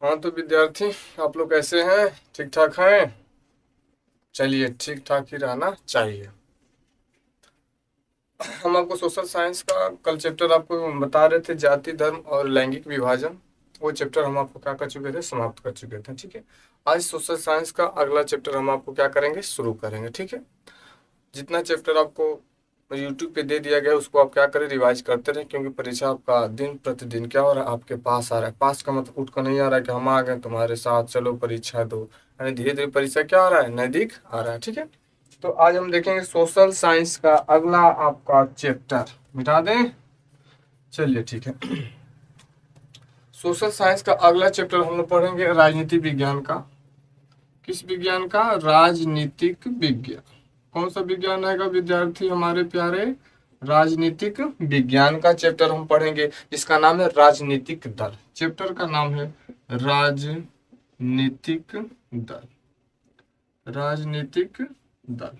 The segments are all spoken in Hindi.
हाँ तो विद्यार्थी, आप लोग कैसे हैं? ठीक ठाक हैं? चलिए, ठीक ठाक ही रहना चाहिए। हम आपको सोशल साइंस का कल चैप्टर आपको बता रहे थे, जाति धर्म और लैंगिक विभाजन। वो चैप्टर हम आपको क्या कर चुके थे, समाप्त कर चुके थे। ठीक है। आज सोशल साइंस का अगला चैप्टर हम आपको क्या करेंगे, शुरू करेंगे। ठीक है। जितना चैप्टर आपको यूट्यूब पे दे दिया गया है, उसको आप क्या करें, रिवाइज करते रहें, क्योंकि परीक्षा आपका दिन प्रतिदिन क्या हो रहा है, आपके पास आ रहा है। पास का मतलब उठ कर नहीं आ रहा है कि हम आ गए तुम्हारे साथ, चलो परीक्षा दो। यानी धीरे धीरे परीक्षा क्या आ रहा है, नजदीक आ रहा है। ठीक है। तो आज हम देखेंगे सोशल साइंस का अगला आपका चैप्टर। मिटा दें? चलिए ठीक है। सोशल साइंस का अगला चैप्टर हम लोग पढ़ेंगे राजनीति विज्ञान का। किस विज्ञान का? राजनीतिक विज्ञान। कौन सा विज्ञान आएगा विद्यार्थी हमारे प्यारे? राजनीतिक विज्ञान का चैप्टर हम पढ़ेंगे, जिसका नाम है राजनीतिक दल। चैप्टर का नाम है राजनीतिक दल। राजनीतिक दल,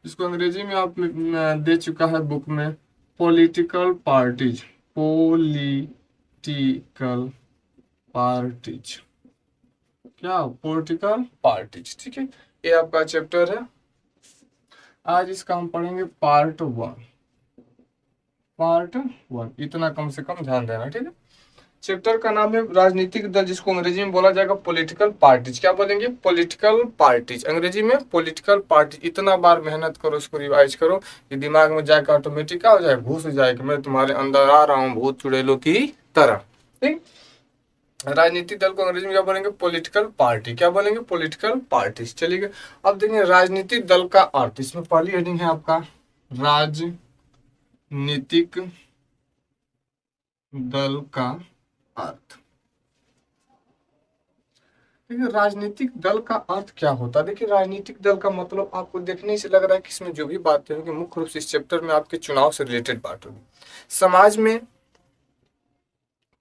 जिसको अंग्रेजी में आप दे चुका है बुक में, पॉलिटिकल पार्टीज। पॉलिटिकल पार्टीज, क्या? Political parties. ठीक है। ये आपका चैप्टर है। आज इसका हम पढ़ेंगे पार्ट वन। पार्ट वन, इतना कम से कम ध्यान देना। ठीक है। चैप्टर का नाम है राजनीतिक दल, जिसको अंग्रेजी में बोला जाएगा पॉलिटिकल पार्टीज। क्या बोलेंगे? पॉलिटिकल पार्टीज, अंग्रेजी में पॉलिटिकल पार्टी। इतना बार मेहनत करो, इसको रिवाइज करो कि दिमाग में जाकर ऑटोमेटिक क्या हो जाए, घुस जाए कि मैं तुम्हारे अंदर आ रहा हूँ भूत चुड़ैलों की तरह। ठीक। राजनीतिक दल को अंग्रेजी में क्या बोलेंगे? Political party. क्या बोलेंगे? Political parties. चलिए, अब देखेंगे राजनीतिक दल का अर्थ। इसमें पहली हेडिंग है आपका राजनीतिक दल का अर्थ। देखिए, राजनीतिक दल का अर्थ क्या होता है। देखिए, राजनीतिक दल का मतलब आपको देखने से लग रहा है कि इसमें जो भी बातें होंगी, मुख्य रूप से इस चैप्टर में आपके चुनाव से रिलेटेड बात होगी। समाज में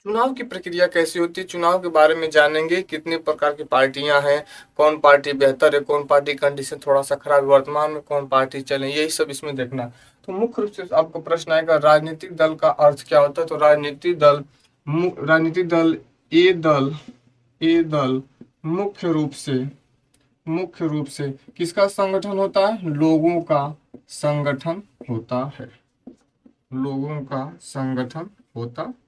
चुनाव की प्रक्रिया कैसी होती है, चुनाव के बारे में जानेंगे। कितने प्रकार की पार्टियां हैं, कौन पार्टी बेहतर है, कौन पार्टी कंडीशन थोड़ा सा खराब है, वर्तमान में कौन पार्टी चले, यही सब इसमें देखना। तो मुख्य रूप से आपको प्रश्न आएगा, राजनीतिक दल का अर्थ क्या होता है। तो राजनीतिक दल, ये दल, ये दल मुख्य रूप से किसका संगठन होता है? लोगों का संगठन होता है। लोगों का संगठन होता है।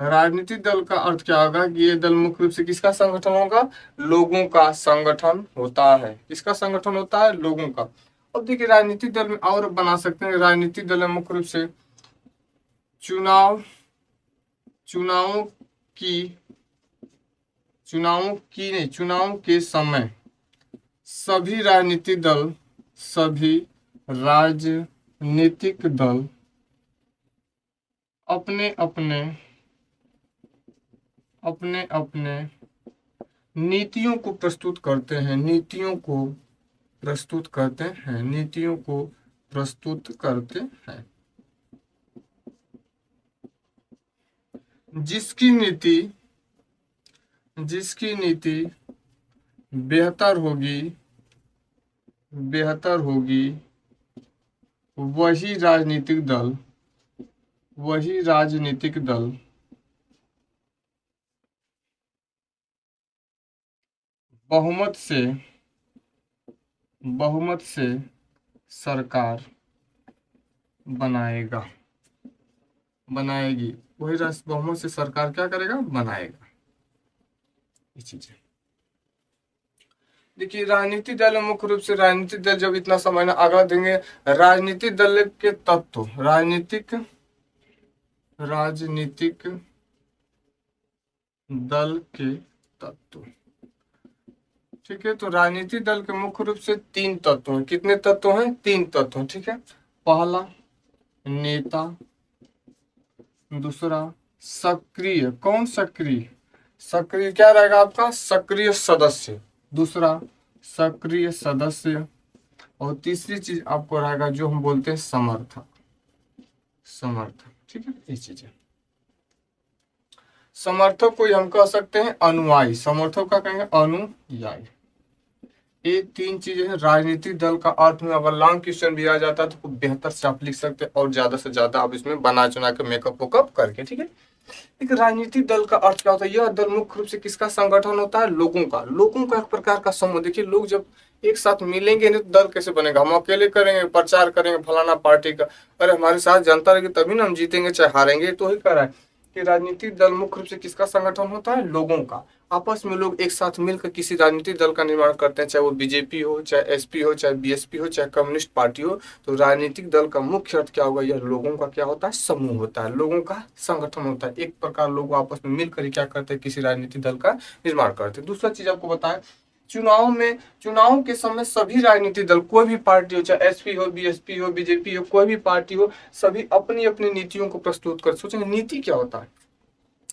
राजनीतिक दल का अर्थ क्या होगा कि ये दल मुख्य रूप से किसका संगठन होगा? लोगों का संगठन होता है। किसका संगठन होता है? लोगों का। अब देखिए, राजनीतिक दल में और बना सकते हैं। राजनीतिक दल में मुख्य रूप से चुनाव चुनावों की चुनाव के समय सभी राजनीतिक दल अपने अपने अपने अपने नीतियों को प्रस्तुत करते हैं। नीतियों को प्रस्तुत करते हैं। नीतियों को प्रस्तुत करते हैं। जिसकी नीति जिसकी नीति बेहतर होगी बेहतर होगी वही राजनीतिक दल वही राजनीतिक दल बहुमत से बहुमत से सरकार बनाएगा बनाएगी। वही बहुमत से सरकार क्या करेगा? बनाएगा। ये चीजें देखिए, राजनीतिक दल में मुख्य रूप से राजनीतिक दल, जब इतना समय ना आगे देंगे, राजनीतिक दल के तत्व, राजनीतिक दल के तत्व। ठीक है। तो राजनीतिक दल के मुख्य रूप से तीन तत्व हैं। कितने तत्व हैं? तीन तत्व हैं। ठीक है। पहला नेता, दूसरा सक्रिय। कौन सक्रिय? सक्रिय क्या रहेगा आपका? सक्रिय सदस्य। दूसरा सक्रिय सदस्य। और तीसरी चीज आपको रहेगा जो हम बोलते हैं समर्थक। समर्थक। ठीक है। ये चीजें, समर्थक को हम कह सकते हैं अनुयायी। समर्थक का कहेंगे अनुयायी। ये तीन चीजें हैं राजनीतिक दल का अर्थ में। अगर लॉन्ग क्वेश्चन भी आ जाता है तो बेहतर से आप लिख सकते हैं, और ज्यादा से ज्यादा आप इसमें बना चुना के मेकअप वेकअप करके। ठीक है। एक राजनीतिक दल का अर्थ क्या होता है? यह दल मुख्य रूप से किसका संगठन होता है? लोगों का एक प्रकार का समूह। देखिए, लोग जब एक साथ मिलेंगे नहीं तो दल कैसे बनेगा? हम अकेले करेंगे, प्रचार करेंगे फलाना पार्टी का, अरे हमारे साथ जनता रहेगी तभी ना हम जीतेंगे, चाहे हारेंगे। तो ही कह रहा है कि राजनीतिक दल मुख्य रूप से किसका संगठन होता है? लोगों का। आपस में लोग एक साथ मिलकर किसी राजनीतिक दल का निर्माण करते हैं, चाहे वो बीजेपी हो, चाहे एसपी हो, चाहे बीएसपी हो, चाहे कम्युनिस्ट पार्टी हो। तो राजनीतिक दल का मुख्य अर्थ क्या होगा? यह लोगों का क्या होता है? समूह होता है, लोगों का संगठन होता है। एक प्रकार लोग आपस में मिलकर ही क्या करते हैं? किसी राजनीतिक दल का निर्माण करते हैं। दूसरा चीज आपको बताएं, चुनाव के समय सभी राजनीतिक दल, कोई भी पार्टी हो, चाहे एसपी हो, बीएसपी हो, बीजेपी हो, कोई भी पार्टी हो, सभी अपनी अपनी नीतियों को प्रस्तुत कर। सोचेंगे नीति क्या होता है?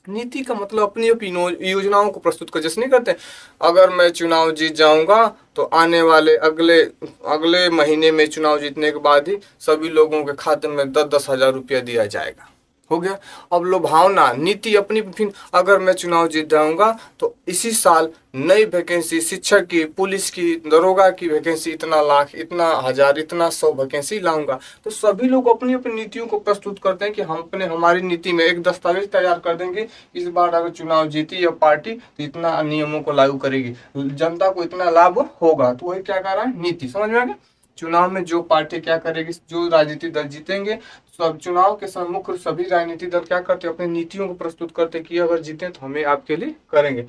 नीति का मतलब अपनी अपनी योजनाओं को प्रस्तुत कर। जैसे नहीं करते, अगर मैं चुनाव जीत जाऊंगा तो आने वाले अगले अगले महीने में चुनाव जीतने के बाद ही सभी लोगों के खाते में 10-10 हजार रुपया दिया जाएगा। हो गया। अब लुभावना नीति अपनी, फिर अगर मैं चुनाव जीत जाऊंगा तो इसी साल नई वैकेंसी, शिक्षक की, पुलिस की, दरोगा की वैकेंसी इतना लाख, इतना हजार, इतना 100 वैकेंसी लाऊंगा। तो सभी लोग अपनी अपनी नीतियों को प्रस्तुत करते हैं कि हम अपने हमारी नीति में एक दस्तावेज तैयार कर देंगे, इस बार अगर चुनाव जीती या पार्टी तो इतना नियमों को लागू करेगी, जनता को इतना लाभ होगा। तो वही क्या कर रहा है? नीति। समझ में आ गया? चुनाव में जो पार्टी क्या करेगी, जो राजनीतिक दल जीतेंगे, सब चुनाव के समय मुख्य सभी राजनीतिक दल क्या करते हैं? अपनी नीतियों को प्रस्तुत करते हैं कि अगर जीते तो हमें आपके लिए करेंगे,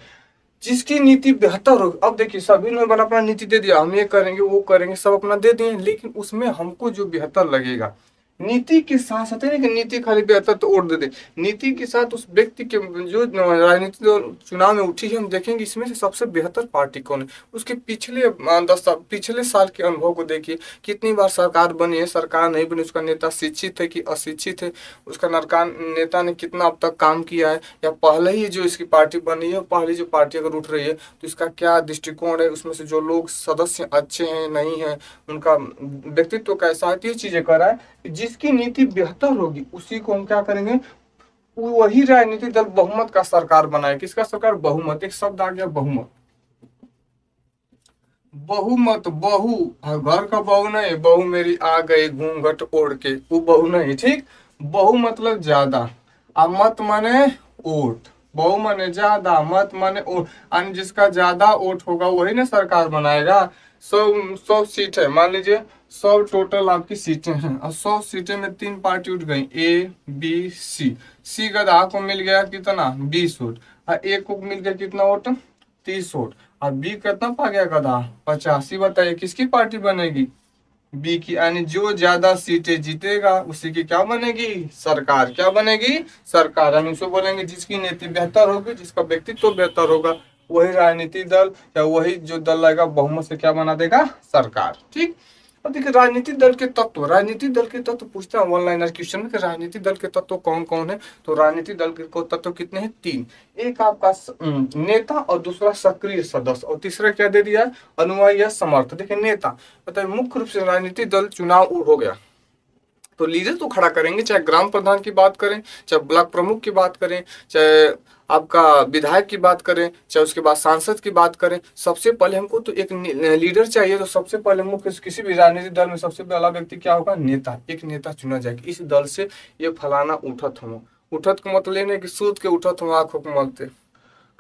जिसकी नीति बेहतर हो। अब देखिए, सभी ने अपना अपना नीति दे दिया, हम ये करेंगे वो करेंगे, सब अपना दे दिए, लेकिन उसमें हमको जो बेहतर लगेगा, नीति के साथ साथ नहीं कि नीति खाली बेहतर तो वोट दे दे, नीति के साथ उस व्यक्ति के जो राजनीति चुनाव में उठी है, हम देखेंगे इसमें से सबसे बेहतर पार्टी कौन है। उसके पिछले 10 साल, पिछले साल के अनुभव को देखिए, कितनी बार सरकार बनी है, सरकार नहीं बनी, उसका नेता शिक्षित है कि अशिक्षित है, उसका नेता ने कितना अब तक काम किया है, या पहले ही जो इसकी पार्टी बनी है, पहले जो पार्टी अगर उठ रही है तो इसका क्या दृष्टिकोण है, उसमें से जो लोग सदस्य अच्छे हैं नहीं है, उनका व्यक्तित्व कैसा है। तो ये चीजें कर रहा है। जिसकी नीति बेहतर होगी उसी को हम क्या करेंगे? वही राजनीतिक दल बहुमत का सरकार बनाए। किसका सरकार? बहुमत। एक शब्द आ गया, बहुमत। बहुमत, बहू, घर का बहू नहीं, बहू मेरी आ गई घूंघट ओढ़ के, वो बहू नहीं, ठीक। बहु मतलब ज्यादा, अब मत माने वोट। बहु माने ज्यादा, मत माने वोट, यानी जिसका ज्यादा वोट होगा वही ना सरकार बनाएगा। 100 सीट है, मान लीजिए 100 टोटल आपकी सीटें हैं, और 100 सीटें में 3 पार्टी उठ गई, ए बी सी। सी गधा को मिल गया कितना? 20 वोट। और ए को मिल गया कितना वोट? 30 वोट। और बी कितना पा गया गधा? 85। बताइए किसकी पार्टी बनेगी? बी की, यानी जो ज्यादा सीटें जीतेगा उसी की क्या बनेगी? सरकार। क्या बनेगी? सरकार। यानी उसको बोलेंगे जिसकी नीति बेहतर होगी, जिसका व्यक्तित्व बेहतर होगा, वही राजनीतिक दल या वही जो दल रहेगा बहुमत से क्या बना देगा? सरकार। ठीक। अब देखिए, राजनीतिक दल के तत्व पूछते हैं वन लाइनर क्वेश्चन में कि राजनीतिक दल के तत्व कौन कौन है। तो राजनीतिक दल के तत्व कितने हैं? 3। एक आपका नेता, और दूसरा सक्रिय सदस्य, और तीसरा क्या दे दिया? अनुयायी या समर्थक। देखिए, नेता मतलब मुख्य रूप से राजनीतिक दल चुनाव हो गया तो लीडर तो खड़ा करेंगे, चाहे ग्राम प्रधान की बात करें, चाहे ब्लॉक प्रमुख की बात करें, चाहे आपका विधायक की बात करें, चाहे उसके बाद सांसद की बात करें। सबसे पहले हमको तो एक लीडर चाहिए। तो सबसे पहले मुख्य किसी भी राजनीतिक दल में सबसे पहला व्यक्ति क्या होगा? नेता। एक नेता चुना जाएगा, इस दल से ये फलाना उठत हम। उठत का मतलब लेने की सूद के उठत हम आंखों को मलते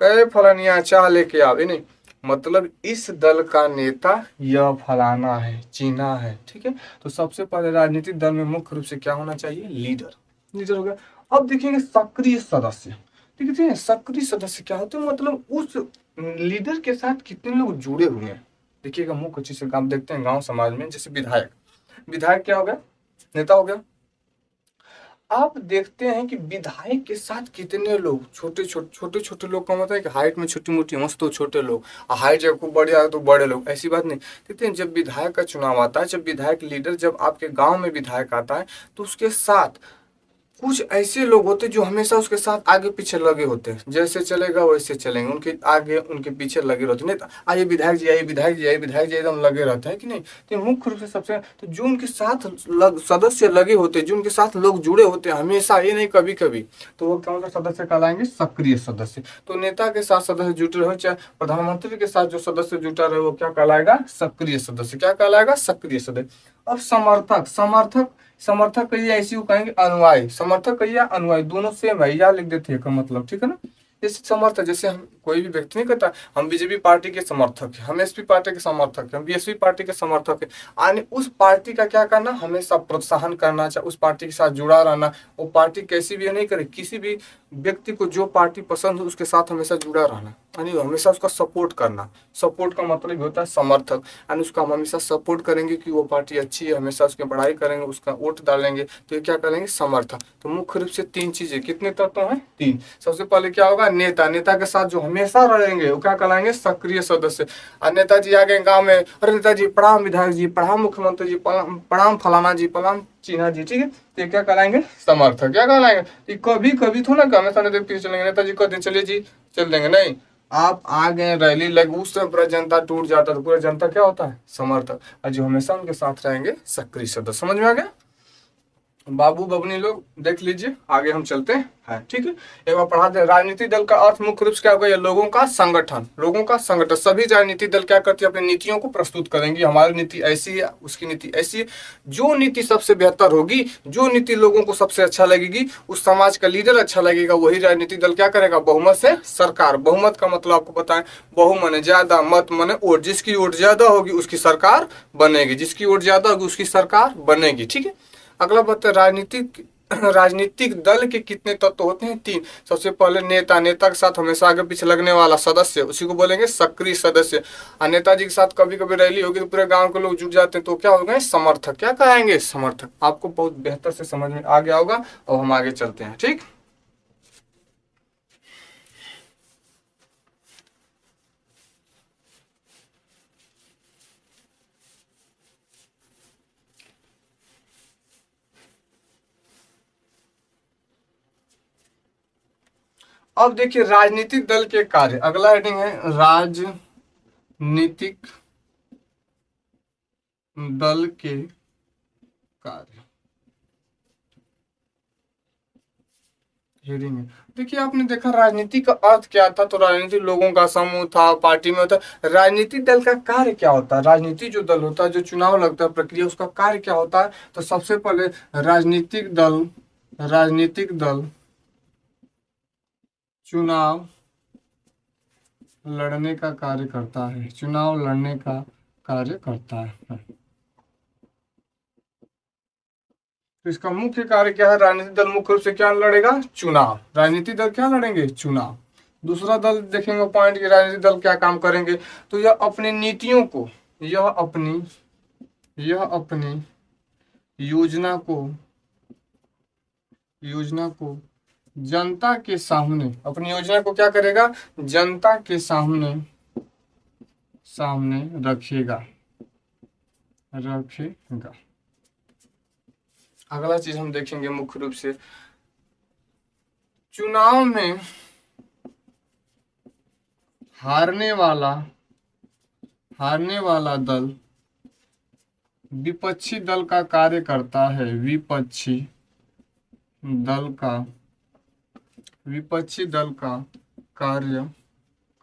कहे फलानिया चाह लेके आवे नहीं, मतलब इस दल का नेता यह फलाना है, चीना है। ठीक है। तो सबसे पहले राजनीतिक दल में मुख्य रूप से क्या होना चाहिए? लीडर। लीडर हो गया। अब देखेंगे सक्रिय सदस्य। ठीक है, सक्रिय सदस्य क्या होते हैं? मतलब उस लीडर के साथ कितने लोग जुड़े हुए हैं। देखिएगा, मुख्य चीज से काम देखते हैं गांव समाज में, जैसे विधायक। विधायक क्या हो गया? नेता हो गया। आप देखते हैं कि विधायक के साथ कितने लोग, छोटे छोटे लोग का मतलब है कि हाइट में छोटी मोटी मस्त तो छोटे लोग, और हाइट जब खूब बढ़ जाए तो बड़े लोग, ऐसी बात नहीं। देखते हैं जब विधायक का चुनाव आता है, जब विधायक लीडर, जब आपके गांव में विधायक आता है तो उसके साथ कुछ ऐसे लोग होते हैं जो हमेशा उसके साथ आगे पीछे लगे होते हैं। जैसे चलेगा वैसे चलेंगे, उनके आगे उनके पीछे लगे रहते हैं। नहीं तो आइए विधायक जी, आइए विधायक जी, आइए विधायक जी, एकदम लगे रहते हैं कि नहीं। तो मुख्य रूप से सबसे तो जो उनके साथ सदस्य लगे होते हैं, जो उनके साथ लोग जुड़े होते हैं हमेशा, ये नहीं कभी कभी, तो वो कौन सा सदस्य कहलाएंगे? सक्रिय सदस्य। तो नेता के साथ सदस्य जुटे रहे, चाहे प्रधानमंत्री के साथ जो सदस्य जुटा रहे, वो क्या कहलाएगा? सक्रिय सदस्य। क्या कहलाएगा? सक्रिय सदस्य। अब समर्थक। समर्थक समर्थक कहिए ऐसी को कहेंगे अनुयायी, समर्थक कहिए अनुयायी, दोनों सेम है, या लिख देते हैं का मतलब, ठीक है ना। जैसे समर्थक, जैसे हम कोई भी व्यक्ति नहीं कहता हम बीजेपी पार्टी के समर्थक हैं, हम एसपी पार्टी के समर्थक हैं, हम बीएसपी पार्टी के समर्थक हैं। यानी उस पार्टी का क्या करना, हमेशा प्रोत्साहन करना, चाहे उस पार्टी के साथ जुड़ा रहना। वो पार्टी कैसी भी नहीं करे, किसी भी व्यक्ति को जो पार्टी पसंद हो उसके साथ हमेशा जुड़ा रहना, यानी हमेशा उसका सपोर्ट करना। सपोर्ट का मतलब होता है समर्थक, यानी उसका हम हमेशा सपोर्ट करेंगे कि वो पार्टी अच्छी है, हमेशा उसकी बढ़ाई करेंगे, उसका वोट डालेंगे, तो ये क्या करेंगे, समर्थक। तो मुख्य रूप से तीन चीजें, कितने तत्व हैं, तीन। सबसे पहले क्या होगा, नेता, नेता के साथ जो हमेशा रहेंगे वो क्या कहलाएंगे, सक्रिय सदस्य। और नेताजी आ गए गाँव में, अरे नेताजी प्रणाम, विधायक जी प्रणाम, मुख्यमंत्री जी प्रणाम, फलाना जी प्रणाम, चिन्हा जी, ठीक है, तो ये क्या कहलाएंगे, समर्थक। क्या कहलाएंगे, ये कभी कभी थोड़ा ना हमेशा नेता पीछे चलेंगे, नेताजी कहते चलिए जी चल देंगे, नहीं। आप आ गए, रैली लगी, उस समय पूरा जनता टूट जाता, तो पूरा जनता क्या होता है, समर्थक। और जो हमेशा उनके साथ रहेंगे, सक्रिय सदस्य। समझ में आ गया बाबू बबनी लोग, देख लीजिए, आगे हम चलते हैं, ठीक है। एक बार पढ़ा दे, राजनीतिक दल का अर्थ मुख्य रूप से क्या होगा, ये लोगों का संगठन, लोगों का संगठन। सभी राजनीतिक दल क्या करते हैं, अपनी नीतियों को प्रस्तुत करेंगे, हमारी नीति ऐसी है, उसकी नीति ऐसी है। जो नीति सबसे बेहतर होगी, जो नीति लोगों को सबसे अच्छा लगेगी, उस समाज का लीडर अच्छा लगेगा, वही राजनीतिक दल क्या करेगा, बहुमत से सरकार। बहुमत का मतलब आपको बताएं, बहु मने ज्यादा, मत मने वोट, जिसकी वोट ज्यादा होगी उसकी सरकार बनेगी, जिसकी वोट ज्यादा होगी उसकी सरकार बनेगी, ठीक है। अगला बात है, राजनीतिक दल के कितने तत्व होते हैं, तीन। सबसे पहले नेता, नेता के साथ हमेशा आगे पीछे लगने वाला सदस्य, उसी को बोलेंगे सक्रिय सदस्य। और नेताजी के साथ कभी कभी रैली होगी तो पूरे गांव के लोग जुट जाते हैं, तो क्या हो गए, समर्थक। क्या कहेंगे, समर्थक। आपको बहुत बेहतर से समझ में आ गया होगा। और हम आगे चलते हैं, ठीक। अब देखिए राजनीतिक दल के कार्य, अगला हेडिंग है राजनीतिक दल के कार्य, हेडिंग है। देखिए आपने देखा राजनीति का अर्थ क्या था, तो राजनीति लोगों का समूह था, पार्टी में होता है। राजनीतिक दल का कार्य क्या होता है, राजनीति जो दल होता है, जो चुनाव लगता है प्रक्रिया, उसका कार्य क्या होता है। तो सबसे पहले राजनीतिक दल चुनाव लड़ने का कार्य करता है, चुनाव लड़ने का कार्य करता है। तो इसका मुख्य कार्य क्या है, राजनीतिक दल मुख्य रूप से क्या लड़ेगा, चुनाव। राजनीतिक दल क्या लड़ेंगे, चुनाव। दूसरा दल देखेंगे पॉइंट की राजनीतिक दल क्या काम करेंगे, तो यह अपनी नीतियों को, यह अपनी योजना को जनता के सामने, अपनी योजना को क्या करेगा, जनता के सामने रखेगा। अगला चीज हम देखेंगे मुख्य रूप से, चुनाव में हारने वाला दल विपक्षी दल का कार्य करता है, विपक्षी दल का कार्य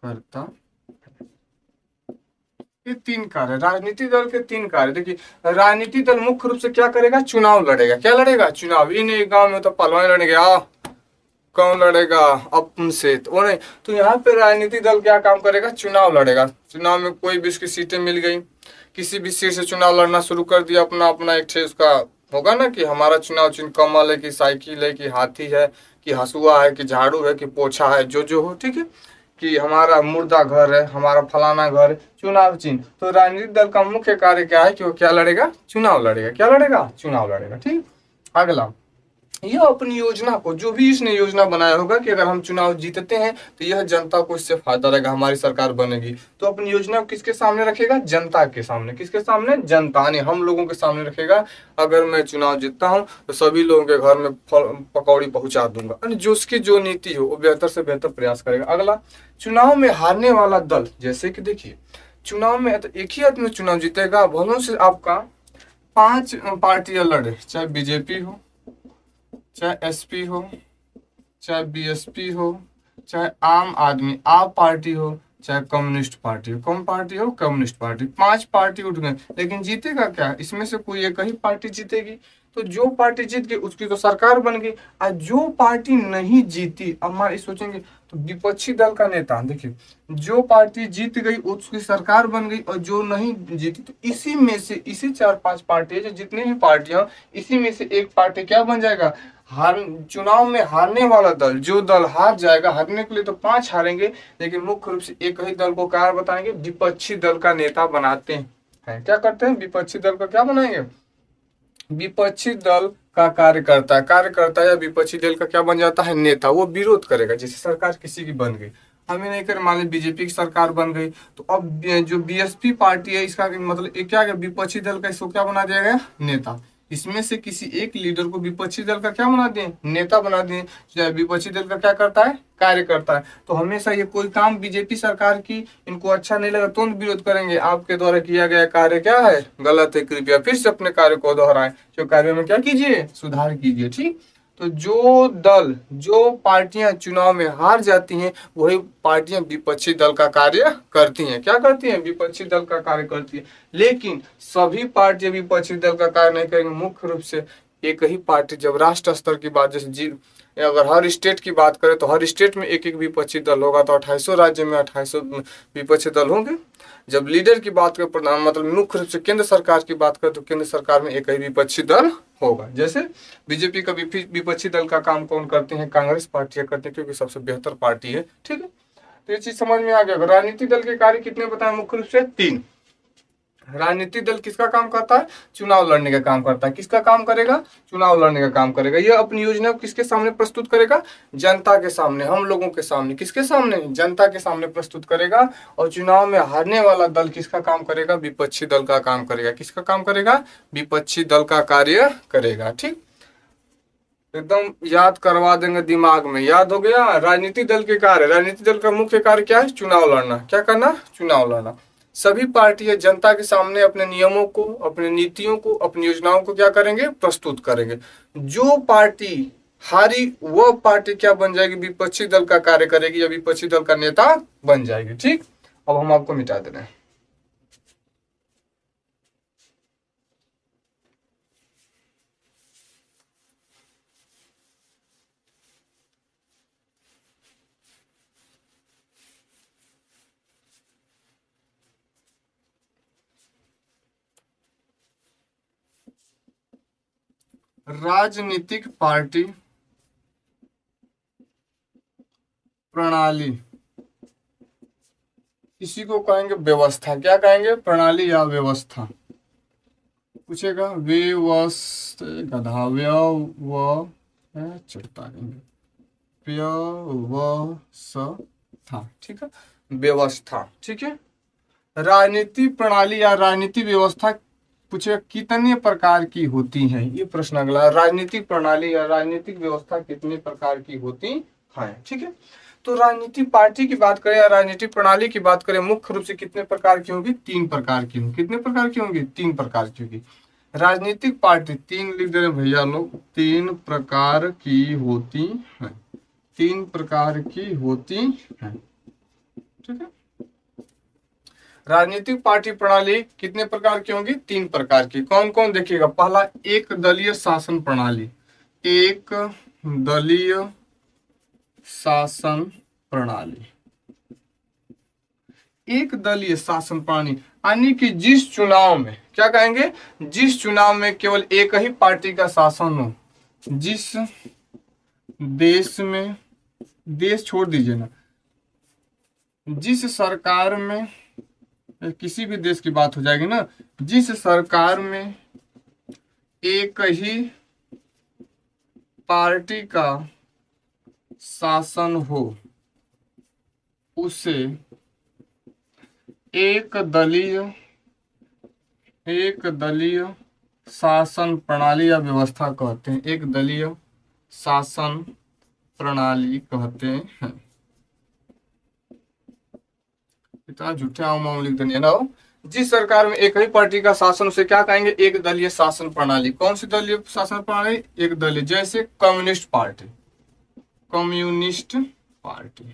करता। ये तीन कार्य, राजनीतिक दल के तीन कार्य। देखिए राजनीतिक दल मुख्य रूप से क्या करेगा, चुनाव लड़ेगा। क्या लड़ेगा, चुनाव। इन गांव में तो पहलवान लड़ेंगे, कौन लड़ेगा, अपन से तो नहीं। तो यहाँ पे राजनीतिक दल क्या काम करेगा, चुनाव लड़ेगा। चुनाव में कोई भी उसकी सीटें मिल गई, किसी भी सीट से चुनाव लड़ना शुरू कर दिया, अपना अपना एक उसका होगा ना, कि हमारा चुनाव चिन्ह कमल है, कि साइकिल है, कि हाथी है, कि हसुआ है, कि झाड़ू है, कि पोछा है, जो हो, ठीक है, कि हमारा मुर्दा घर है, हमारा फलाना घर है, चुनाव चिन्ह। तो राजनीतिक दल का मुख्य कार्य क्या है, कि वो क्या लड़ेगा, चुनाव लड़ेगा। क्या लड़ेगा, चुनाव लड़ेगा, ठीक। अगला, यह अपनी योजना को, जो भी इसने योजना बनाया होगा कि अगर हम चुनाव जीतते हैं तो यह जनता को इससे फायदा रहेगा, हमारी सरकार बनेगी, तो अपनी योजना को किसके सामने रखेगा, जनता के सामने। किसके सामने, जनता ने, हम लोगों के सामने रखेगा। अगर मैं चुनाव जीतता हूं तो सभी लोगों के घर में पकौड़ी पहुंचा दूंगा, यानी जो उसकी जो नीति हो वो बेहतर से बेहतर प्रयास करेगा। अगला, चुनाव में हारने वाला दल, जैसे कि देखिए चुनाव में तो एक ही आदमी चुनाव जीतेगा, भलों से आपका 5 पार्टियां लड़े, चाहे बीजेपी हो, चाहे एसपी हो, चाहे बीएसपी हो, चाहे आम आदमी आप पार्टी हो, चाहे कम्युनिस्ट पार्टी हो, कौन पार्टी हो, कम्युनिस्ट पार्टी। 5 पार्टी उठ गए, लेकिन जीतेगा क्या, इसमें से कोई एक ही पार्टी जीतेगी। तो जो पार्टी जीत गई उसकी तो सरकार बन गई, और जो पार्टी नहीं जीती, अब मान सोचेंगे तो विपक्षी दल का नेता, देखिए जो पार्टी जीत गई उसकी सरकार बन गई, और जो नहीं जीती तो इसी में से, इसी 4-5 पार्टी है जो जितनी भी पार्टियां, इसी में से एक पार्टी क्या बन जाएगा, हार, चुनाव में हारने वाला दल, जो दल हार जाएगा, हारने के लिए तो 5 हारेंगे, लेकिन मुख्य रूप से एक ही दल को क्या बताएंगे, विपक्षी दल का नेता बनाते हैं। क्या करते हैं, विपक्षी दल का क्या बनाएंगे, विपक्षी दल का कार्यकर्ता या विपक्षी दल का क्या बन जाता है, नेता। वो विरोध करेगा, जैसे सरकार किसी की बन गई, हमें नहीं कर, मान ली बीजेपी की सरकार बन गई, तो अब जो बीएसपी पार्टी है इसका मतलब क्या, विपक्षी दल का इसको क्या बना दिया गया, नेता। इसमें से किसी एक लीडर को विपक्षी दल का क्या बना दिए, नेता बना दिए। विपक्षी दल का क्या करता है, कार्य करता है। तो हमेशा ये कोई काम बीजेपी सरकार की इनको अच्छा नहीं लगा तुरंत विरोध करेंगे, आपके द्वारा किया गया कार्य क्या है, गलत है, कृपया फिर से अपने कार्य को दोहराएं, जो कार्य में क्या कीजिए, सुधार कीजिए। ठीक, तो जो दल, जो पार्टियां चुनाव में हार जाती हैं, वही पार्टियां विपक्षी दल का कार्य करती हैं। क्या करती हैं, विपक्षी दल का कार्य करती है। लेकिन सभी पार्टियां विपक्षी दल का कार्य नहीं करेंगे। मुख्य रूप से एक ही पार्टी, जब राष्ट्र स्तर की बात, जैसे अगर हर स्टेट की बात करें तो हर स्टेट में एक एक विपक्षी दल होगा, तो 2800 राज्य में 2800 विपक्षी दल होंगे। जब लीडर की बात करें, प्रधान मतलब मुख्य रूप से केंद्र सरकार की बात करें, तो केंद्र सरकार में एक ही विपक्षी दल होगा। जैसे बीजेपी का विपक्षी दल का काम कौन करते हैं, कांग्रेस पार्टियां करते हैं, क्योंकि सबसे बेहतर पार्टी है। ठीक है, तो ये चीज समझ में आ गया। राजनीतिक दल के कार्य कितने बताए, मुख्य रूप से 3। राजनीतिक दल किसका काम करता है, चुनाव लड़ने का काम करता है। किसका काम करेगा, चुनाव लड़ने का काम करेगा। यह अपनी योजना को किसके सामने प्रस्तुत करेगा, जनता के सामने, हम लोगों के सामने। किसके सामने, जनता के सामने प्रस्तुत करेगा। और चुनाव में हारने वाला दल किसका काम करेगा, विपक्षी दल का काम करेगा। किसका काम करेगा, विपक्षी दल का कार्य करेगा। ठीक, एकदम याद करवा देंगे, दिमाग में याद हो गया। राजनीतिक दल के कार्य, राजनीतिक दल का मुख्य कार्य क्या है, चुनाव लड़ना। क्या करना, चुनाव लड़ना। सभी पार्टियां जनता के सामने अपने नियमों को, अपने नीतियों को, अपनी योजनाओं को क्या करेंगे, प्रस्तुत करेंगे। जो पार्टी हारी वह पार्टी क्या बन जाएगी, विपक्षी दल का कार्य करेगी या विपक्षी दल का नेता बन जाएगी। ठीक, अब हम आपको मिटा दे रहे हैं। राजनीतिक पार्टी प्रणाली, इसी को कहेंगे व्यवस्था। क्या कहेंगे, प्रणाली या व्यवस्था। पूछेगा व्यवस्था, गधा व्यवस्था, व्यवस्था। ठीक है, व्यवस्था। ठीक है, राजनीति प्रणाली या राजनीति व्यवस्था पूछे कितने प्रकार की होती हैं, ये प्रश्न अगला। राजनीतिक प्रणाली या राजनीतिक व्यवस्था कितने प्रकार की होती हैं। ठीक है, तो राजनीतिक पार्टी की बात करें या राजनीतिक प्रणाली की बात करें, मुख्य रूप से कितने प्रकार की होगी, 3 प्रकार की होंगी। कितने प्रकार की होंगी, 3 प्रकार की होगी। राजनीतिक पार्टी 3 लिख दे रहे भैया लोग, 3 प्रकार की होती हैं। 3 प्रकार की होती हैं। ठीक है, राजनीतिक पार्टी प्रणाली कितने प्रकार की होंगी, 3 प्रकार की। कौन कौन देखिएगा, पहला एक दलीय शासन प्रणाली। एक दलीय शासन प्रणाली, एक दलीय शासन प्रणाली, यानी कि जिस चुनाव में, क्या कहेंगे, जिस चुनाव में केवल एक ही पार्टी का शासन हो। जिस देश में, देश छोड़ दीजिए ना, जिस सरकार में, किसी भी देश की बात हो जाएगी ना, जिस सरकार में एक ही पार्टी का शासन हो उसे एक दलीय शासन प्रणाली या व्यवस्था कहते हैं। एक दलीय शासन प्रणाली कहते हैं। इतना झूठे आम लिख देंगे ना हो। जिस सरकार में एक ही पार्टी का शासन उसे क्या कहेंगे, एक दलीय शासन प्रणाली। कौन सी दलीय शासन प्रणाली, एक दलीय। जैसे communist party, communist party,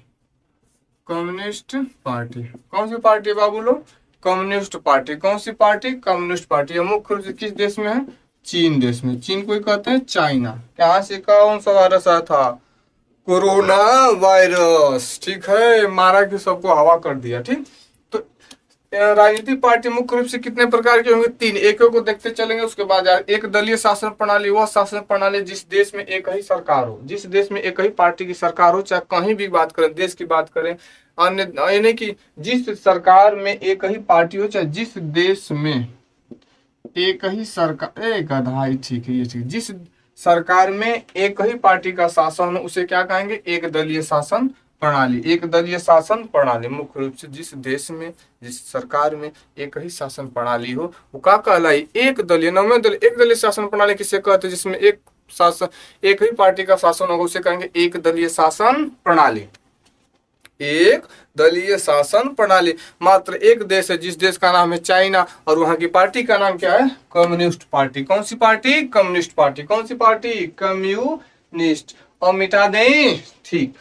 communist party. कौन सी पार्टी बाबू लोग, कम्युनिस्ट पार्टी। कौन सी पार्टी, कम्युनिस्ट पार्टी। यह मुख्य रूप से किस देश में है, चीन देश में, चीन को ही कहते हैं चाइना। कहाँ से कौन सा वायरस आया था? कोरोना वायरस, ठीक है, मारा के सबको हवा कर दिया, ठीक। तो राजनीतिक पार्टी मुख्य रूप से कितने प्रकार की होंगी? तीन। एक को देखते चलेंगे, उसके बाद यार एक दलीय शासन प्रणाली, वह शासन प्रणाली जिस देश में एक ही सरकार हो, जिस देश में एक ही पार्टी की सरकार हो, चाहे कहीं भी बात करें, देश की बात करें, अन्य यानी कि जिस सरकार में एक ही पार्टी हो, चाहे जिस देश में एक ही सरकार, एक गधा ही ठीक है, ये ठीक। जिस सरकार में एक ही पार्टी का शासन हो उसे क्या कहेंगे? एक दलीय शासन प्रणाली। एक दलीय शासन प्रणाली मुख्य रूप से जिस देश में, जिस सरकार में एक ही शासन प्रणाली हो, वो क्या कहलाई? एक दलीय। नौवें दलीय, एक दलीय शासन प्रणाली किसे कहते हैं? जिसमें एक शासन, एक ही पार्टी का शासन होगा, उसे कहेंगे एक दलीय शासन प्रणाली। एक दलीय शासन प्रणाली। मात्र एक देश है जिस देश का नाम है चाइना, और वहां की पार्टी का नाम क्या है? Communist party. कौन सी पार्टी? Communist party. कौन सी पार्टी? कम्युनिस्ट। और मिटा दें, ठीक।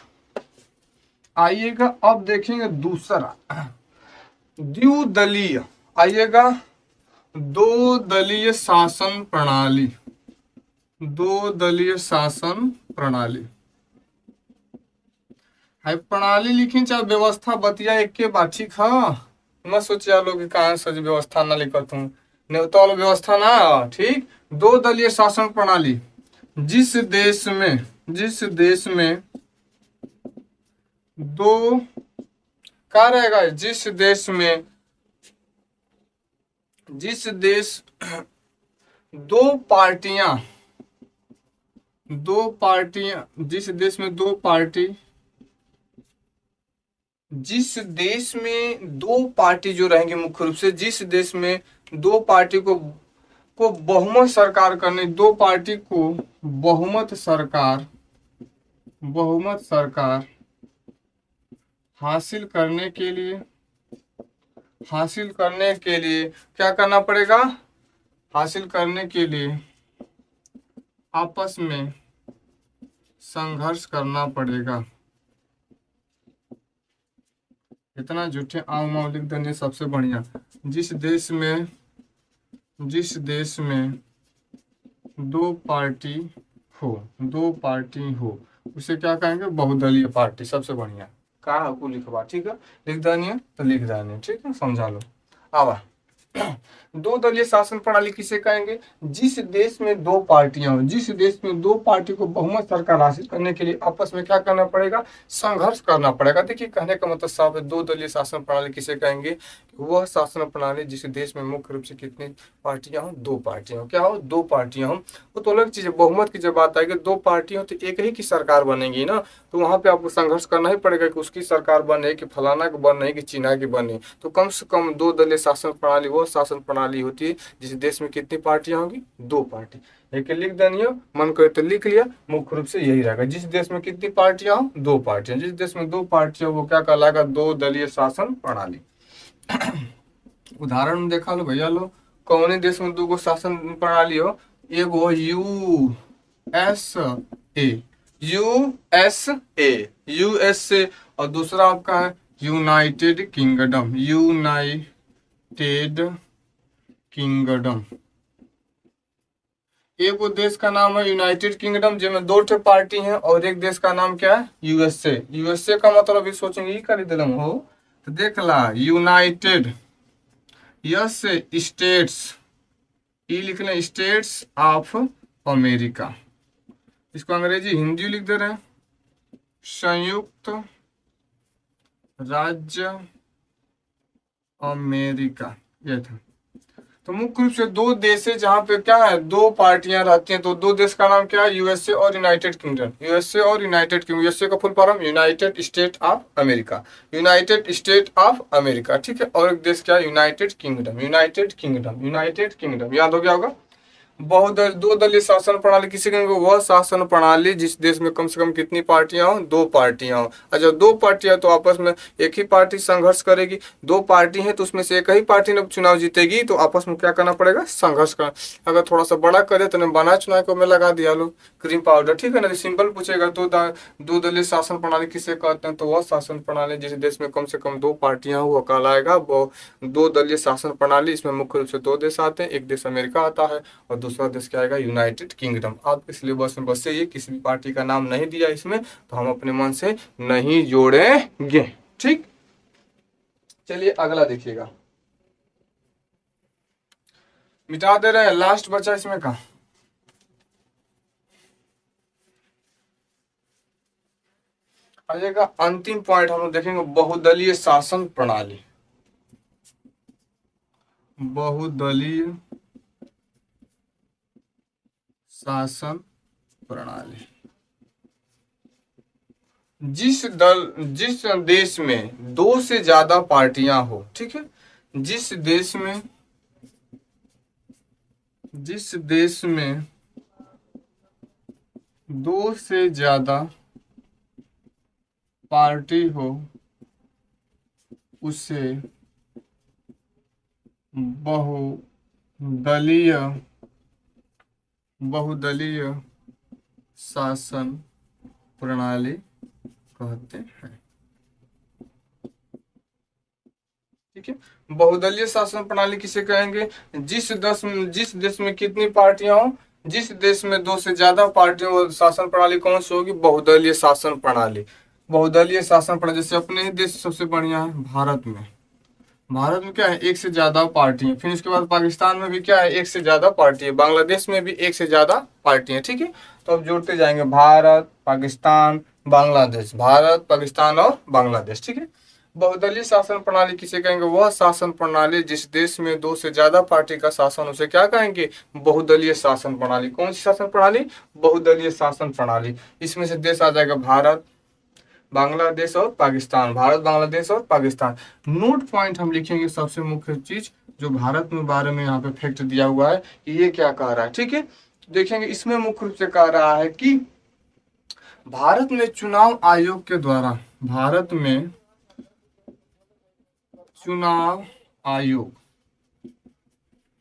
आइएगा अब देखेंगे दूसरा, द्विदलीय। आइएगा, दो दलीय शासन प्रणाली। दो दलीय शासन प्रणाली है। प्रणाली लिखी चाहे व्यवस्था बतिया एक के बात, ठीक है। मत सोचिए लोग कहाँ सज व्यवस्था ना लिखत हूँ, नहीं तो व्यवस्था ना, ठीक। दो दलीय शासन प्रणाली जिस देश में, जिस देश में दो, क्या रहेगा? जिस देश में, जिस देश दो पार्टियां, दो पार्टियां, जिस देश में दो पार्टी, जिस देश में दो पार्टी जो रहेंगे मुख्य रूप से, जिस देश में दो पार्टी को बहुमत सरकार करने, दो पार्टी को बहुमत सरकार, बहुमत सरकार हासिल करने के लिए, हासिल करने के लिए क्या करना पड़ेगा? हासिल करने के लिए आपस में संघर्ष करना पड़ेगा। इतना झूठे आम लिख देने सबसे बढ़िया। जिस देश में, जिस देश में दो पार्टी हो, दो पार्टी हो, उसे क्या कहेंगे? बहुदलीय पार्टी। सबसे बढ़िया कहा को लिखवा, ठीक है। लिख देनी तो लिख देनी, ठीक है, समझा लो। आवा, दो दलीय शासन प्रणाली किसे कहेंगे? जिस देश में दो पार्टियां हो, जिस देश में दो पार्टी को बहुमत सरकार हासिल करने के लिए आपस में क्या करना पड़ेगा? संघर्ष करना पड़ेगा। देखिए कहने का मतलब साफ है। दो दलीय शासन प्रणाली किसे कहेंगे? वह शासन प्रणाली जिस देश में मुख्य रूप से कितनी पार्टियां हो? दो पार्टियां हो। क्या हो? दो पार्टियां हो। वो तो अलग चीज है। बहुमत की जब बात आएगी, दो पार्टियां तो एक ही की सरकार बनेगी ना, तो वहां पे आपको संघर्ष करना ही पड़ेगा कि उसकी सरकार बने, कि फलाना की बने, कि चीना की बने। तो कम से कम दो दलीय शासन प्रणाली वो शासन प्रणाली होती है जिस देश में कितनी पार्टियां होंगी? दो पार्टी। एक लिख देनी हो, मन करे तो लिख लिया। मुख्य रूप से यही रहेगा, जिस देश में कितनी पार्टियां हो? दो पार्टियां। जिस देश में दो पार्टियां, वो क्या कहलाएगा? दो दलीय शासन प्रणाली। उदाहरण देखा लो भैया लो, कौन देश में दो शासन प्रणाली हो? एगो USA, यूएसए, और दूसरा आपका है यूनाइटेड किंगडम, यूनाइटेड किंगडम। एक वो देश का नाम है यूनाइटेड किंगडम, जिसमें दो ठे पार्टी हैं, और एक देश का नाम क्या है? यूएसए। यूएसए का मतलब भी सोचेंगे ये कर दिलम हो, तो देख ला, यूनाइटेड, यस, स्टेट्स, ई लिख लें, स्टेट्स ऑफ अमेरिका। इसको अंग्रेजी हिंदी लिख दे रहे हैं, संयुक्त राज्य अमेरिका, ये था। तो मुख्य रूप से दो देश है जहां पे क्या है? दो पार्टियां रहती हैं। तो दो देश का नाम क्या है? यूएसए और यूनाइटेड किंगडम। यूएसए और यूनाइटेड किंगडम, यूएसए का full form United state of America, United state of America, ठीक है। और एक देश क्या है? United kingdom, United kingdom, United kingdom. याद हो गया होगा। दो दलीय शासन प्रणाली किसे कहेंगे? वह शासन प्रणाली जिस देश में कम से कम कितनी पार्टियां हो? दो पार्टियां हो। अच्छा, दो पार्टियां तो आपस में एक ही पार्टी संघर्ष करेगी। दो पार्टी है तो उसमें से एक ही पार्टी ने चुनाव जीतेगी, तो आपस में क्या करना पड़ेगा? संघर्ष करना। अगर थोड़ा सा बड़ा करे तो बना चुनाव को में लगा दिया लो क्रीम पाउडर, ठीक है ना। सिंपल पूछेगा दो दलीय शासन प्रणाली किसे कहते हैं? तो वह शासन प्रणाली जिस देश में कम से कम दो पार्टियां हो, वह कहलाएगा वो दो दलीय शासन प्रणाली। इसमें मुख्य रूप से दो देश आते हैं, एक देश अमेरिका आता है और दूसरा देश क्या आएगा, यूनाइटेड किंगडम। आपके सिलेबस में बस से ये किसी भी पार्टी का नाम नहीं दिया इसमें, तो हम अपने मन से नहीं जोड़ेंगे। ठीक, चलिए अगला देखिएगा, मिटा दे रहे हैं, लास्ट बचा इसमें का, आ जाएगा अंतिम पॉइंट हम लोग देखेंगे, बहुदलीय शासन प्रणाली। बहुदलीय शासन प्रणाली। जिस देश में दो से ज्यादा पार्टियां हो, ठीक है, जिस देश में दो से ज्यादा पार्टी हो उसे बहुदलीय शासन प्रणाली कहते हैं। ठीक है, बहुदलीय शासन प्रणाली किसे कहेंगे, जिस देश में कितनी पार्टियां हो, जिस देश में दो से ज्यादा पार्टियों, वो शासन प्रणाली कौन सी होगी, बहुदलीय शासन प्रणाली। बहुदलीय शासन प्रणाली जैसे अपने ही देश सबसे बढ़िया है भारत में क्या है, एक से ज्यादा पार्टी है। फिर उसके बाद पाकिस्तान में भी क्या है, एक से ज्यादा पार्टी है। बांग्लादेश में भी एक से ज्यादा पार्टी है। ठीक है, तो अब जोड़ते जाएंगे, भारत पाकिस्तान बांग्लादेश, भारत पाकिस्तान और बांग्लादेश। ठीक है, बहुदलीय शासन प्रणाली किसे कहेंगे, वह शासन प्रणाली जिस देश में दो से ज्यादा पार्टी का शासन, उसे क्या कहेंगे, बहुदलीय शासन प्रणाली। कौन सी शासन प्रणाली, बहुदलीय शासन प्रणाली। इसमें से देश आ जाएगा भारत बांग्लादेश और पाकिस्तान, भारत बांग्लादेश और पाकिस्तान। नोट पॉइंट हम लिखेंगे, सबसे मुख्य चीज जो भारत में बारे में यहाँ पे फैक्ट दिया हुआ है कि ये क्या कह रहा है। ठीक है, देखेंगे इसमें मुख्य रूप से कह रहा है कि भारत में चुनाव आयोग के द्वारा, भारत में चुनाव आयोग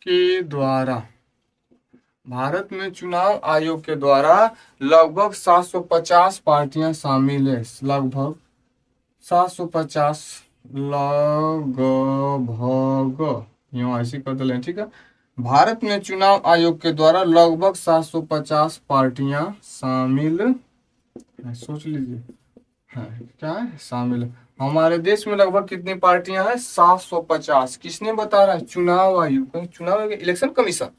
के द्वारा, भारत में चुनाव आयोग के द्वारा लगभग 750 पार्टियां शामिल है। लगभग 750, लगभग यहाँ ऐसे कर दें। ठीक है, भारत में चुनाव आयोग के द्वारा लगभग 750 पार्टियां शामिल है। सोच लीजिए, है क्या है, शामिल है। हमारे देश में लगभग कितनी पार्टियां हैं, 750। किसने बता रहा है, चुनाव आयोग, चुनाव आयोग इलेक्शन कमीशन।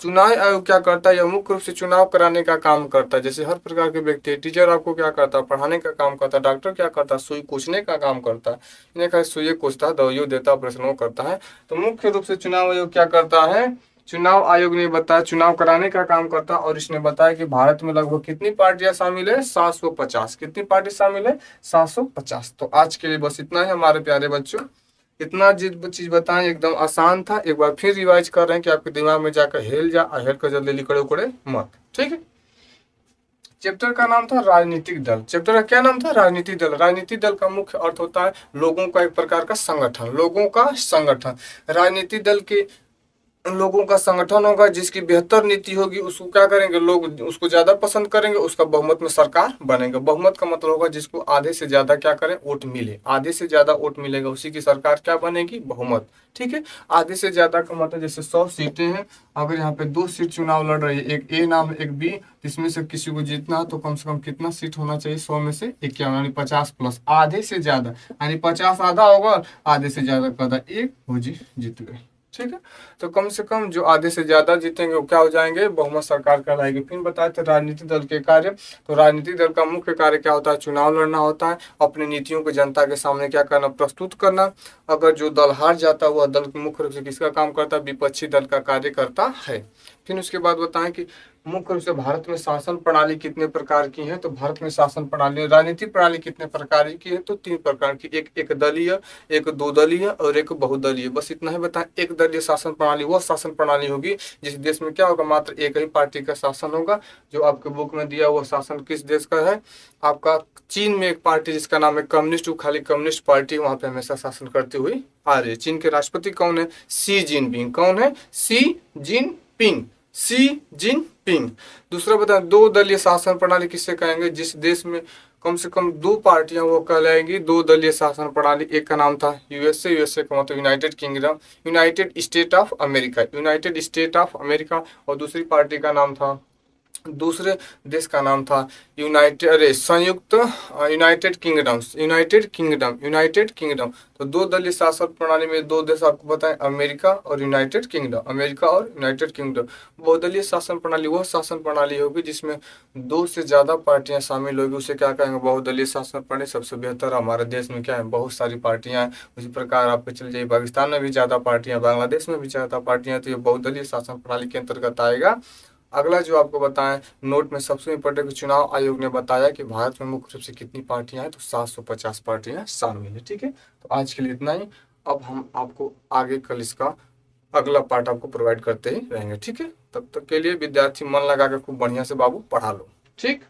चुनाव आयोग क्या करता है, यह मुख्य रूप से चुनाव कराने का काम करता है। जैसे हर प्रकार के व्यक्ति, टीचर आपको क्या करता है, पढ़ाने का काम करता है। डॉक्टर क्या करता है, सुई कोसने का काम करता है। इन्हें खाली सुई कोसता है, दवाइयों देता है, ऑपरेशनों करता है। तो मुख्य रूप से चुनाव आयोग क्या करता है, चुनाव आयोग ने बताया चुनाव कराने का काम करता है। और इसने बताया कि भारत में लगभग कितनी पार्टियां शामिल है, 750। कितनी पार्टी शामिल है, 750। तो आज के लिए बस इतना है हमारे प्यारे बच्चों। इतना चीज बताएं, एकदम आसान था। एक बार फिर रिवाइज कर रहे हैं कि आपके दिमाग में जाकर हेल कर जल्दी लिखड़े उकड़े मत। ठीक है, चैप्टर का नाम था राजनीतिक दल। चैप्टर का क्या नाम था, राजनीतिक दल। राजनीतिक दल का मुख्य अर्थ होता है लोगों का एक प्रकार का संगठन, लोगों का संगठन। राजनीतिक दल के लोगों का संगठन होगा, जिसकी बेहतर नीति होगी उसको क्या करेंगे, लोग उसको ज्यादा पसंद करेंगे, उसका बहुमत में सरकार बनेगा। बहुमत का मतलब होगा जिसको आधे से ज्यादा क्या करें, वोट मिले। आधे से ज्यादा वोट मिलेगा, उसी की सरकार क्या बनेगी, बहुमत। ठीक है, आधे से ज्यादा का मतलब जैसे 100 सीटें हैं, अगर यहाँ पे 2 सीट चुनाव लड़ रही है, एक ए नाम एक बी, इसमें से किसी को जीतना है तो कम से कम कितना सीट होना चाहिए, 100 में से 51, यानी 50 प्लस आधे से ज्यादा, यानी 50 आधा होगा, आधे से ज्यादा का आधा, एक हो जीत गए। ठीक है, तो कम से कम जो आधे से ज्यादा जीतेंगे वो क्या हो जाएंगे, बहुमत सरकार कहलाएगी। फिर बताए थे राजनीतिक दल के कार्य। तो राजनीतिक दल का मुख्य कार्य क्या होता है, चुनाव लड़ना होता है, अपनी नीतियों को जनता के सामने क्या करना, प्रस्तुत करना। अगर जो दल हार जाता है वह दल मुख्य रूप से किसका काम करता है, विपक्षी दल का कार्य करता है। फिर उसके बाद बताएं कि मुख्य रूप से भारत में शासन प्रणाली कितने प्रकार की है। तो भारत में शासन प्रणाली, राजनीतिक प्रणाली कितने प्रकार की है, तो 3 प्रकार की, एक दलीय, एक 2 दलीय और एक बहुदलीय। बस इतना ही बताएं। एक दलीय शासन प्रणाली वह शासन प्रणाली होगी जिस देश में क्या होगा, मात्र एक ही पार्टी का शासन होगा। जो आपके बुक में दिया हुआ शासन किस देश का है, आपका चीन में एक पार्टी जिसका नाम है कम्युनिस्ट, खाली कम्युनिस्ट पार्टी वहां पे हमेशा शासन करती हुई आ रही है। चीन के राष्ट्रपति कौन है, शी जिनपिंग। कौन है, शी जिनपिंग, शी जिनपिंग। दूसरा बता, 2 दलीय शासन प्रणाली किसे कहेंगे, जिस देश में कम से कम दो पार्टियां वो कहलाएंगी दो दलीय शासन प्रणाली। एक का नाम था यूएसए, यूएसए का मतलब United kingdom, United state of America, United state of America. और दूसरी पार्टी का नाम था, दूसरे देश का नाम था यूनाइटेड, अरे संयुक्त United kingdoms, United kingdom, United kingdom. तो दो दलीय शासन प्रणाली में दो देश आपको बताएं, अमेरिका और यूनाइटेड किंगडम, अमेरिका और यूनाइटेड किंगडम। बहुदलीय शासन प्रणाली वह शासन प्रणाली होगी जिसमें दो से ज़्यादा पार्टियां शामिल होगी, उसे क्या कहेंगे, बहुदलीय शासन प्रणाली। सबसे बेहतर हमारे देश में क्या है, बहुत सारी पार्टियां हैं। उसी प्रकार आपको चल जाइए, पाकिस्तान में भी ज़्यादा पार्टियां, बांग्लादेश में भी ज़्यादा पार्टियां, तो ये बहुदलीय शासन प्रणाली के अंतर्गत आएगा। अगला जो आपको बताएं, नोट में सबसे इम्पोर्टेंट, चुनाव आयोग ने बताया कि भारत में मुख्य रूप से कितनी पार्टियां हैं, तो 750 पार्टियां शामिल है। ठीक है, तो आज के लिए इतना ही। अब हम आपको आगे कल इसका अगला पार्ट आपको प्रोवाइड करते ही रहेंगे। ठीक है, तब तक के लिए विद्यार्थी मन लगा कर खूब बढ़िया से बाबू पढ़ा लो। ठीक।